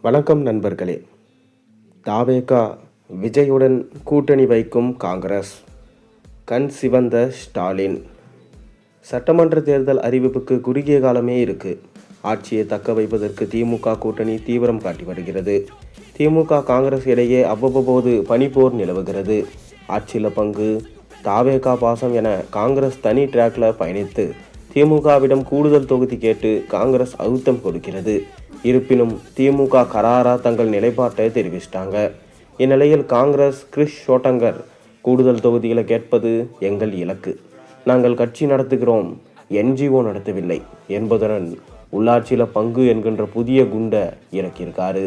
வணக்கம் நண்பர்களே. தாவேக விஜயுடன் கூட்டணி வைக்கும் காங்கிரஸ். கண் சிவந்த ஸ்டாலின். சட்டமன்ற தேர்தல் அறிவிப்புக்கு குறுகிய காலமே இருக்கு. ஆட்சியை தக்க வைப்பதற்கு திமுக கூட்டணி தீவிரம் காட்டி வருகிறது. திமுக காங்கிரஸ் இடையே அவ்வப்போது பனிப்போர் நிலவுகிறது. ஆட்சியில் பங்கு, தாவேக பாசம் என காங்கிரஸ் தனி டிராக்ல பயணித்து திமுகவிடம் கூடுதல் தொகுதி கேட்டு காங்கிரஸ் அழுத்தம் கொடுக்கிறது. இருப்பினும் திமுக கராரா தங்கள் நிலைப்பாட்டை தெரிவிச்சிட்டாங்க. இந்நிலையில் காங்கிரஸ் கிரிஷ் ஷோட்டங்கர் கூடுதல் தொகுதிகளை கேட்பது எங்கள் இலக்கு, நாங்கள் கட்சி நடத்துகிறோம், என்ஜிஓ நடத்தவில்லை என்பதுடன் உள்ளாட்சியில் பங்கு என்கின்ற புதிய குண்டை இறக்கியிருக்காரு.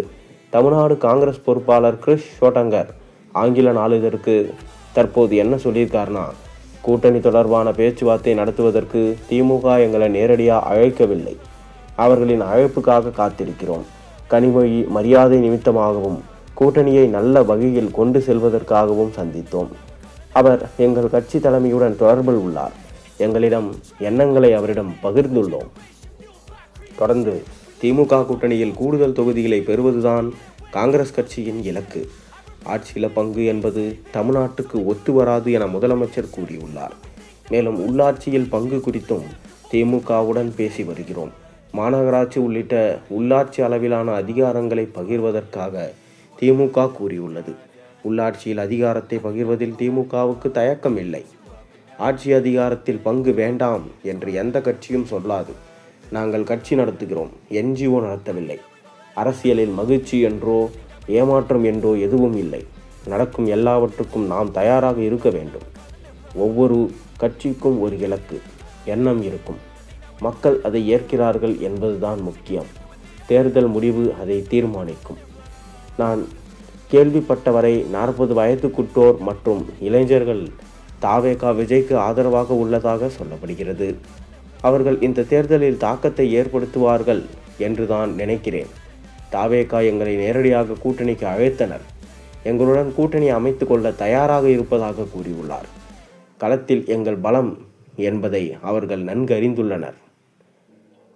தமிழ்நாடு காங்கிரஸ் பொறுப்பாளர் கிரிஷ் ஷோட்டங்கர் ஆங்கில நாளிதழுக்கு தற்போது என்ன சொல்லியிருக்காருன்னா, கூட்டணி தொடர்பான பேச்சுவார்த்தை நடத்துவதற்கு திமுக எங்களை நேரடியாக அழைக்கவில்லை, அவர்களின் அழைப்புக்காக காத்திருக்கிறோம். கனிமொழி மரியாதை நிமித்தமாகவும் கூட்டணியை நல்ல வகையில் கொண்டு செல்வதற்காகவும் சந்தித்தோம். அவர் எங்கள் கட்சி தலைமையுடன் தொடர்பில் உள்ளார், எங்களிடம் எண்ணங்களை அவரிடம் பகிர்ந்துள்ளோம். தொடர்ந்து திமுக கூட்டணியில் கூடுதல் தொகுதிகளை பெறுவதுதான் காங்கிரஸ் கட்சியின் இலக்கு. ஆட்சியில் பங்கு என்பது தமிழ்நாட்டுக்கு ஒத்து வராது என முதலமைச்சர் கூறியுள்ளார். மேலும் உள்ளாட்சியில் பங்கு குறித்தும் திமுகவுடன் பேசி வருகிறோம். மாநகராட்சி உள்ளிட்ட உள்ளாட்சி அளவிலான அதிகாரங்களை பகிர்வதற்காக திமுக கூறியுள்ளது. உள்ளாட்சியில் அதிகாரத்தை பகிர்வதில் திமுகவுக்கு தயக்கம் இல்லை. ஆட்சி அதிகாரத்தில் பங்கு வேண்டாம் என்று எந்த கட்சியும் சொல்லாது. நாங்கள் கட்சி நடத்துகிறோம், என்ஜிஓ நடத்தவில்லை. அரசியலில் மகிழ்ச்சி என்றோ ஏமாற்றம் என்றோ எதுவும் இல்லை. நடக்கும் எல்லாவற்றுக்கும் நாம் தயாராக இருக்க வேண்டும். ஒவ்வொரு கட்சிக்கும் ஒரு இலக்கு, எண்ணம் இருக்கும். மக்கள் அதை ஏற்கிறார்கள் என்பதுதான் முக்கியம். தேர்தல் முடிவு அதை தீர்மானிக்கும். நான் கேள்விப்பட்டவரை 40 வயதுக்குட்டோர் மற்றும் இளைஞர்கள் தாவேக விஜய்க்கு ஆதரவாக உள்ளதாக சொல்லப்படுகிறது. அவர்கள் இந்த தேர்தலில் தாக்கத்தை ஏற்படுத்துவார்கள் என்று தான் நினைக்கிறேன். தாவேக எங்களை நேரடியாக கூட்டணிக்கு அழைத்தனர். எங்களுடன் கூட்டணி அமைத்து கொள்ள தயாராக இருப்பதாக கூறியுள்ளார். களத்தில் எங்கள் பலம் என்பதை அவர்கள் நன்கு அறிந்துள்ளனர்.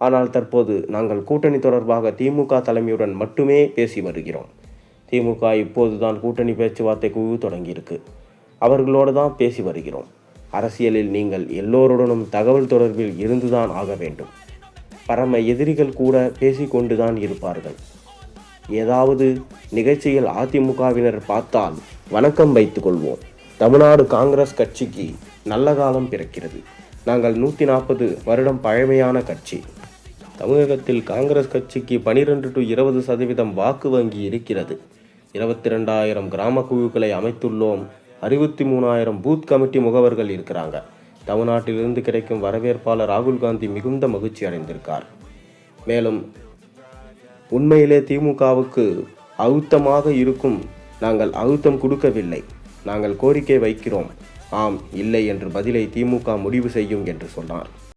ஆனால் தற்போது நாங்கள் கூட்டணி தொடர்பாக திமுக தலைமையுடன் மட்டுமே பேசி வருகிறோம். திமுக இப்போதுதான் கூட்டணி பேச்சுவார்த்தை குழு தொடங்கியிருக்கு. அவர்களோடு தான் பேசி வருகிறோம். அரசியலில் நீங்கள் எல்லோருடனும் தகவல் தொடர்பில் இருந்துதான் ஆக வேண்டும். பரம எதிரிகள் கூட பேசிக்கொண்டுதான் இருப்பார்கள். ஏதாவது நிகழ்ச்சியில் அதிமுகவினர் பார்த்தால் வணக்கம் வைத்துக் கொள்வோம். தமிழ்நாடு காங்கிரஸ் கட்சிக்கு நல்ல காலம் பிறக்கிறது. நாங்கள் 140 வருடம் பழமையான கட்சி. தமிழகத்தில் காங்கிரஸ் கட்சிக்கு 12 to 20% வாக்கு வங்கி இருக்கிறது. 22,000 கிராம குழுக்களை அமைத்துள்ளோம். 63,000 பூத் கமிட்டி முகவர்கள் இருக்கிறாங்க. தமிழ்நாட்டிலிருந்து கிடைக்கும் வரவேற்பாளர் ராகுல் காந்தி மிகுந்த மகிழ்ச்சி அடைந்திருக்கார். மேலும் உண்மையிலே திமுகவுக்கு அழுத்தமாக இருக்கும். நாங்கள் அழுத்தம் கொடுக்கவில்லை, நாங்கள் கோரிக்கை வைக்கிறோம். ஆம் இல்லை என்று பதிலை திமுக முடிவு செய்யும் என்று சொன்னார்.